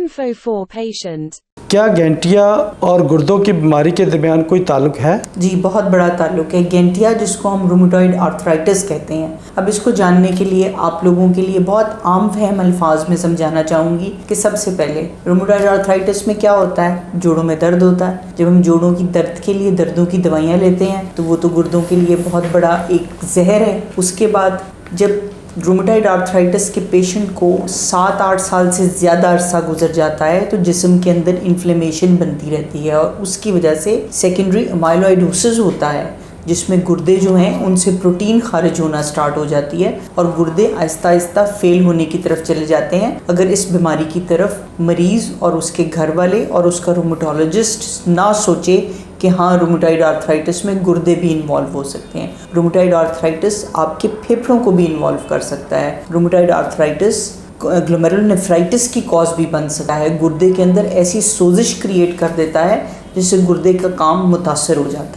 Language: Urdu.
Info4 patient. کیا گینٹیا اور گردوں کی بیماری کے درمیان کوئی تعلق ہے؟ جی بہت بڑا تعلق ہے۔ گینٹیا جس کو ہم رومیٹوئڈ آرتھرائٹس کہتے ہیں، اب اس کو جاننے کے لیے آپ لوگوں کے لیے بہت عام فہم الفاظ میں سمجھانا چاہوں گی کہ سب سے پہلے رومیٹوئڈ آرتھرائٹس میں کیا ہوتا ہے؟ جوڑوں میں درد ہوتا ہے۔ جب ہم جوڑوں کی درد کے لیے دردوں کی دوائیاں لیتے ہیں تو وہ تو گردوں کے لیے بہت بڑا ایک زہر ہے۔ اس کے بعد جب رومیٹوئڈ آرتھرائٹس کے پیشنٹ کو 7-8 سال سے زیادہ عرصہ گزر جاتا ہے تو جسم کے اندر انفلیمیشن بنتی رہتی ہے اور اس کی وجہ سے سیکنڈری امائلوئیڈوسس ہوتا ہے، جس میں گردے جو ہیں ان سے پروٹین خارج ہونا سٹارٹ ہو جاتی ہے اور گردے آہستہ آہستہ فیل ہونے کی طرف چلے جاتے ہیں اگر اس بیماری کی طرف مریض اور اس کے گھر والے اور اس کا رومیٹولوجسٹ نہ سوچے کہ ہاں رومیٹوئڈ آرتھرائٹس میں گردے بھی انوالو ہو سکتے ہیں۔ رومیٹوئڈ آرتھرائٹس آپ کے پھیپھڑوں کو بھی انوالو کر سکتا ہے۔ رومیٹوئڈ آرتھرائٹس گلومیرولونیفرائٹس کی کاز بھی بن سکتا ہے، گردے کے اندر ایسی سوزش کریٹ کر دیتا ہے جس سے گردے کا کام متاثر ہو جاتا ہے۔